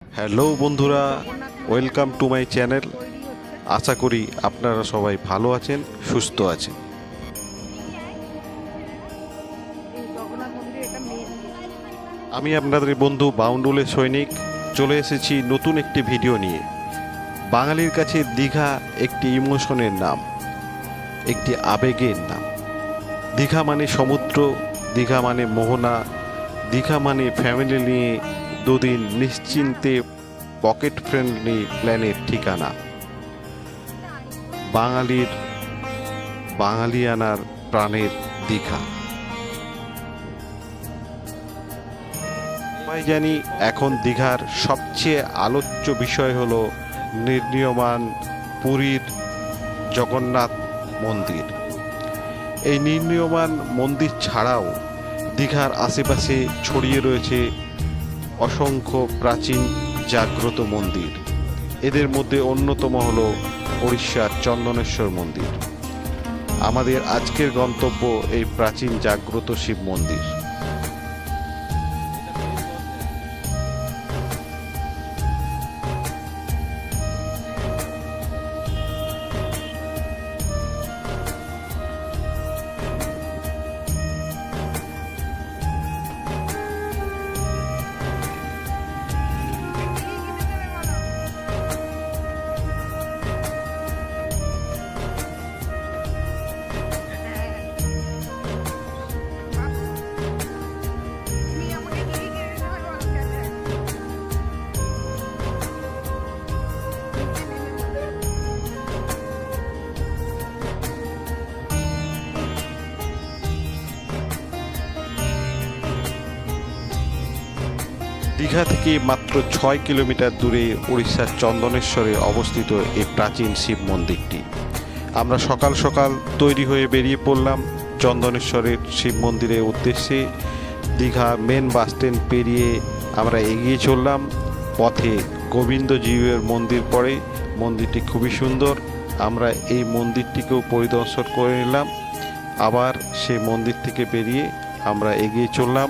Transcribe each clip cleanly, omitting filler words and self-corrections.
Hello বন্ধুরা, welcome to my channel. আশা করি আপনারা সবাই ভালো আছেন, সুস্থ আছেন। আমি আপনাদের বন্ধু বাউন্ডুলের সৈনিক চলে এসেছি নতুন একটি ভিডিও নিয়ে। বাঙালির কাছে দীঘা একটি ইমোশনের নাম, একটি আবেগের নাম। দীঘা মানে সমুদ্র, দীঘা মানে মোহনা, দীঘা মানে ফ্যামিলি নিয়ে দুদিন নিশ্চিন্তে পকেট ফ্রেন্ডলি প্ল্যানের ঠিকানা। বাঙালিয়ানার প্রাণের দীঘা। সবাই জানি এখন দীঘার সবচেয়ে আলোচ্য বিষয় হলো নির্মীয়মান পুরীর জগন্নাথ মন্দির। এই নির্মীয়মান মন্দির ছাড়াও দীঘার আশেপাশে ছড়িয়ে রয়েছে অসংখ্য প্রাচীন জাগ্রত মন্দির। এদের মধ্যে অন্যতম হল উড়িষ্যার চন্দনেশ্বর মন্দির। আমাদের আজকের গন্তব্য এই প্রাচীন জাগ্রত শিব মন্দির। দীঘা থেকে মাত্র ৬ কিলোমিটার দূরে উড়িষ্যার চন্দনেশ্বরে অবস্থিত এই প্রাচীন শিব মন্দিরটি। আমরা সকাল সকাল তৈরি হয়ে বেরিয়ে পড়লাম চন্দনেশ্বরের শিব মন্দিরের উদ্দেশ্যে। দীঘা মেন বাস স্ট্যান্ড পেরিয়ে আমরা এগিয়ে চললাম। পথে গোবিন্দজিউয়ের মন্দির পড়ে। মন্দিরটি খুবই সুন্দর। আমরা এই মন্দিরটিকেও পরিদর্শন করে নিলাম। আবার সেই মন্দির থেকে বেরিয়ে আমরা এগিয়ে চললাম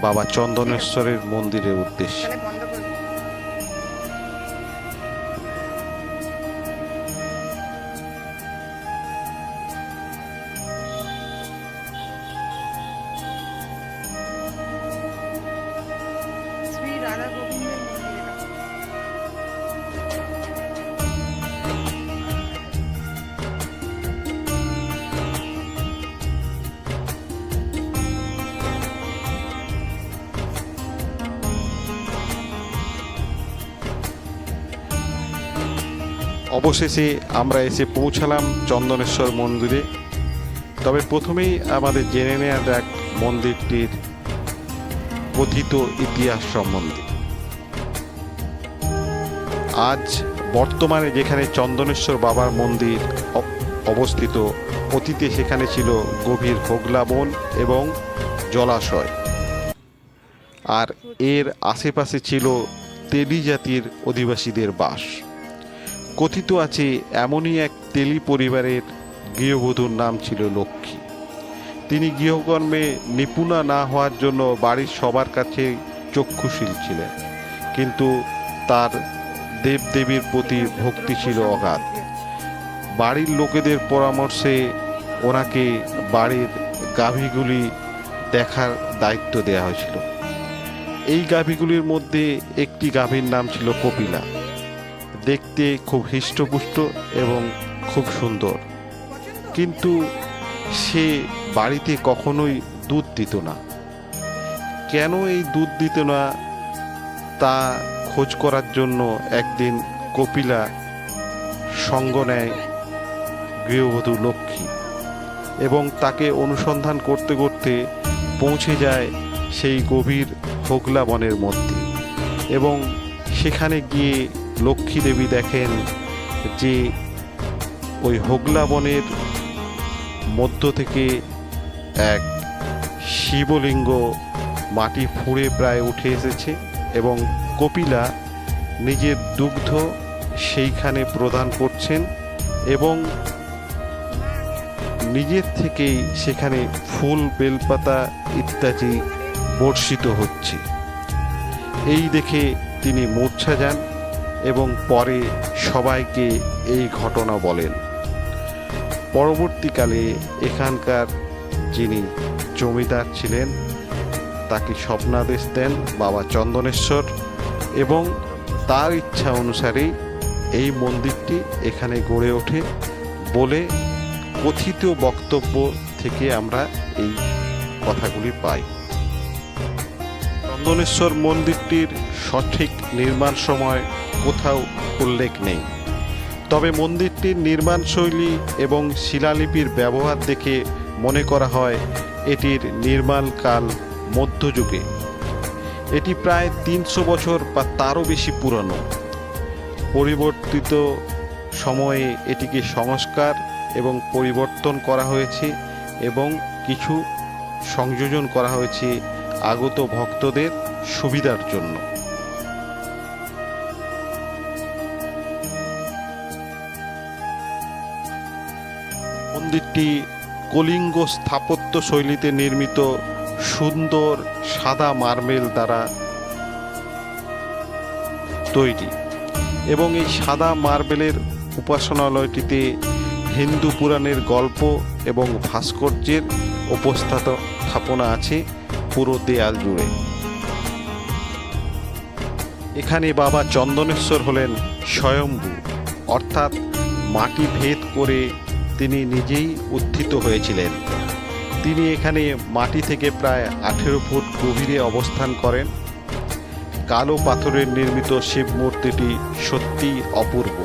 বাবা চন্দনেশ্বরের মন্দিরের উদ্দেশ্যে। শ্রী রাধা গোবিন্দের মন্দির এটা। অবশেষে আমরা এসে পৌঁছালাম চন্দনেশ্বর মন্দিরে। তবে প্রথমেই আমাদের জেনে নেওয়া যাক মন্দিরটির কথিত ইতিহাস সম্বন্ধে। আজ বর্তমানে যেখানে চন্দনেশ্বর বাবার মন্দির অবস্থিত, অতীতে সেখানে ছিল গভীর হোগলা বন এবং জলাশয়। আর এর আশেপাশে ছিল তেলি জাতির অধিবাসীদের বাস। কথিত আছে এমনই এক তেলি পরিবারের গৃহবধূর নাম ছিল লক্ষ্মী। তিনি গৃহকর্মে নিপুণা না হওয়ার জন্য বাড়ির সবার কাছে চক্ষুশীল ছিলেন, কিন্তু তার দেবদেবীর প্রতি ভক্তি ছিল অগাধ। বাড়ির লোকেদের পরামর্শে ওনাকে বাড়ির গাভীগুলি দেখার দায়িত্ব দেওয়া হয়েছিল। এই গাভীগুলির মধ্যে একটি গাভীর নাম ছিল কপিলা। দেখতে খুব হৃষ্টপুষ্ট এবং খুব সুন্দর, কিন্তু সে বাড়িতে কখনোই দুধ দিত না। কেন এই দুধ দিত না তা খোঁজ করার জন্য একদিন কপিলা সঙ্গ নেয় গৃহবধূ লক্ষ্মী এবং তাকে অনুসন্ধান করতে করতে পৌঁছে যায় সেই গভীর হোগলা বনের মধ্যে। এবং সেখানে গিয়ে লক্ষ্মী দেবী দেখেন যে ওই হোগলা বনের মধ্য থেকে এক শিবলিঙ্গ মাটি ফুঁড়ে প্রায় উঠে এসেছে এবং কপিলা নিজের দুগ্ধ সেইখানে প্রদান করছেন এবং নিজের থেকেই সেখানে ফুল বেলপাতা ইত্যাদি বর্ষিত হচ্ছে। এই দেখে তিনি মূর্ছা যান এবং পরে সবাইকে এই ঘটনা বলেন। পরবর্তীকালে এখানকার যিনি জমিদার ছিলেন তাকে স্বপ্নাদেশ দেন বাবা চন্দনেশ্বর এবং তার ইচ্ছা অনুসারেই এই মন্দিরটি এখানে গড়ে ওঠে বলে কথিত বক্তব্য থেকে আমরা এই কথাগুলি পাই। চন্দনেশ্বর মন্দিরটির সঠিক নির্মাণ সময় কোথাও উল্লেখ নেই, তবে মন্দিরটির নির্মাণ শৈলী এবং শিলালিপির ব্যবহার দেখে মনে করা হয় এটির নির্মাণকাল মধ্যযুগে। এটি প্রায় 300 বছর বা তারও বেশি পুরানো। পরিবর্তিত সময়ে এটিকে সংস্কার এবং পরিবর্তন করা হয়েছে এবং কিছু সংযোজন করা হয়েছে আগত ভক্তদের সুবিধার জন্য। মন্দিরটি কলিঙ্গ স্থাপত্য শৈলীতে নির্মিত সুন্দর সাদা মার্বেল দ্বারা তৈরি এবং এই সাদা মার্বেলের উপাসনালয়টিতে হিন্দু পুরাণের গল্প এবং ভাস্কর্যের উপস্থাপনা আছে পুরো দেয়াল জুড়ে। এখানে বাবা চন্দনেশ্বর হলেন স্বয়ম্ভু, অর্থাৎ মাটি ভেদ করে তিনি নিজেই উত্থিত হয়েছিলেন। তিনি এখানে মাটি থেকে প্রায় 18 ফুট গভীরে অবস্থান করেন। কালো পাথরের নির্মিত শিব মূর্তিটি সত্যি অপূর্ব।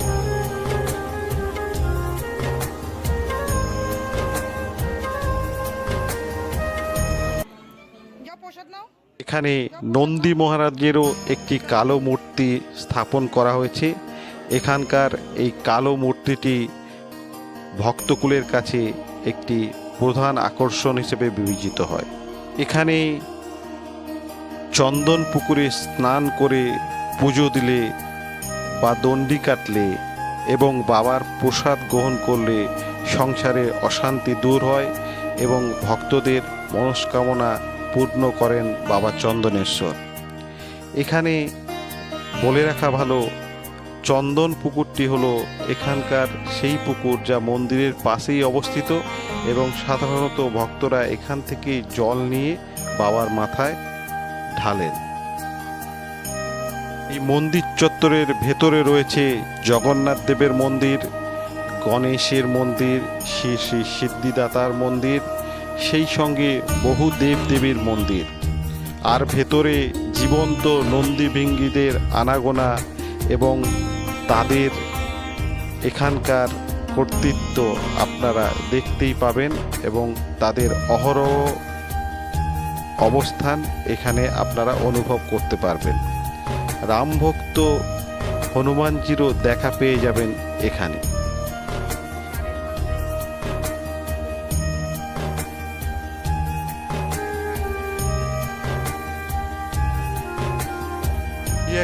এখানে নন্দী মহারাজেরও একটি কালো মূর্তি স্থাপন করা হয়েছে। এখানকার এই কালো মূর্তিটি ভক্তকুলের কাছে একটি প্রধান আকর্ষণ হিসেবে বিবেচিত হয়। এখানে চন্দন পুকুরে স্নান করে পুজো দিলে বা দণ্ডি কাটলে এবং বাবার প্রসাদ গ্রহণ করলে সংসারে অশান্তি দূর হয় এবং ভক্তদের মনস্কামনা পূর্ণ করেন বাবা চন্দনেশ্বর। এখানে বলে রাখা ভালো, চন্দন পুকুরটি হলো এখানকার সেই পুকুর যা মন্দিরের পাশেই অবস্থিত এবং সাধারণত ভক্তরা এখান থেকে জল নিয়ে বাবার মাথায় ঢালেন। এই মন্দির চত্বরের ভেতরে রয়েছে জগন্নাথ দেবের মন্দির, গণেশের মন্দির, শ্রী শ্রী সিদ্ধিদাতার মন্দির, সেই সঙ্গে বহু দেবদেবীর মন্দির। আর ভেতরে জীবন্ত নন্দীভিঙ্গিদের আনাগোনা এবং তাদের এখানকার কর্তৃত্ব আপনারা দেখতেই পাবেন এবং তাদের অহরহ অবস্থান এখানে আপনারা অনুভব করতে পারবেন। রামভক্ত হনুমানজিরও দেখা পেয়ে যাবেন এখানে।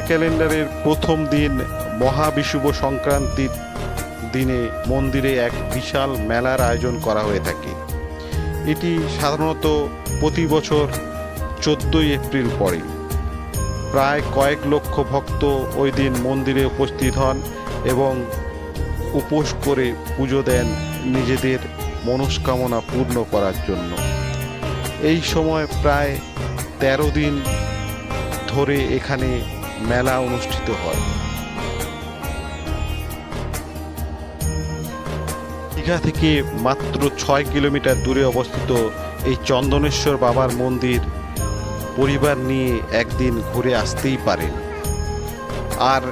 ক্যালেন্ডারের প্রথম দিন মহাবিষুব সংক্রান্তির দিনে মন্দিরে এক বিশাল মেলার আয়োজন করা হয়ে থাকে। এটি সাধারণত প্রতি বছর 14 এপ্রিল পড়ে। প্রায় কয়েক লক্ষ ভক্ত ওই দিন মন্দিরে উপস্থিত হন এবং উপোস করে পুজো দেন নিজেদের মনস্কামনা পূর্ণ করার জন্য। এই সময় প্রায় 13 দিন ধরে এখানে মেলা অনুষ্ঠিত হয়। দীঘা থেকে মাত্র 6 কিলোমিটার দূরে অবস্থিত এই চন্দনেশ্বর বাবার মন্দির পরিবার নিয়ে একদিন ঘুরে আসতেই পারেন। আর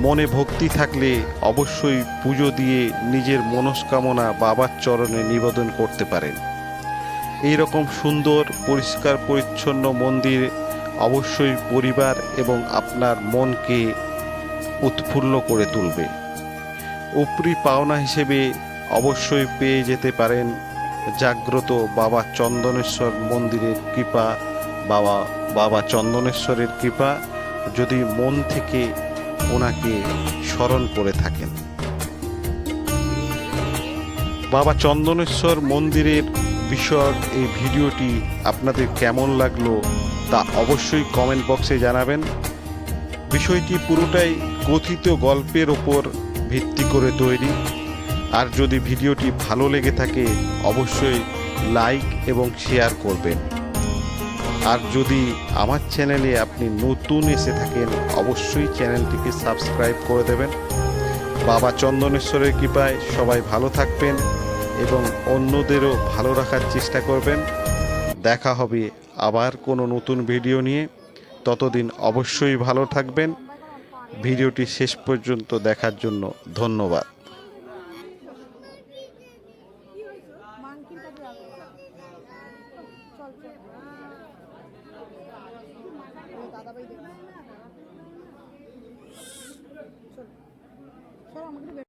মনে ভক্তি থাকলে অবশ্যই পুজো দিয়ে নিজের মনস্কামনা বাবার চরণে নিবেদন করতে পারেন। এই রকম সুন্দর পরিষ্কার পরিচ্ছন্ন মন্দির অবশ্যই পরিবার এবং আপনার মনকে উৎফুল্ল করে তুলবে। উপরি পাওনা হিসেবে অবশ্যই পেয়ে যেতে পারেন জাগ্রত বাবা চন্দনেশ্বর মন্দিরের কৃপা, বাবা চন্দনেশ্বরের কৃপা, যদি মন থেকে ওনাকে স্মরণ করে থাকেন। বাবা চন্দনেশ্বর মন্দিরের বিষয়ক এই ভিডিওটি আপনাদের কেমন লাগলো তা অবশ্যই কমেন্ট বক্সে জানাবেন। বিষয়টি পুরোটাই কথিত গল্পের ওপর ভিত্তি করে তৈরি। আর যদি ভিডিওটি ভালো লেগে থাকে অবশ্যই লাইক এবং শেয়ার করবেন। আর যদি আমার চ্যানেলে আপনি নতুন এসে থাকেন অবশ্যই চ্যানেলটিকে সাবস্ক্রাইব করে দেবেন। বাবা চন্দনেশ্বরের কৃপায় সবাই ভালো থাকবেন এবং অন্যদেরও ভালো রাখার চেষ্টা করবেন। দেখা হবে আবার কোনো নতুন ভিডিও নিয়ে। ততদিন অবশ্যই ভালো থাকবেন। ভিডিওটি শেষ পর্যন্ত দেখার জন্য ধন্যবাদ। মাংকির কাছে যাবে চল চল দাদাভাই দেখবে চল চল আমাকে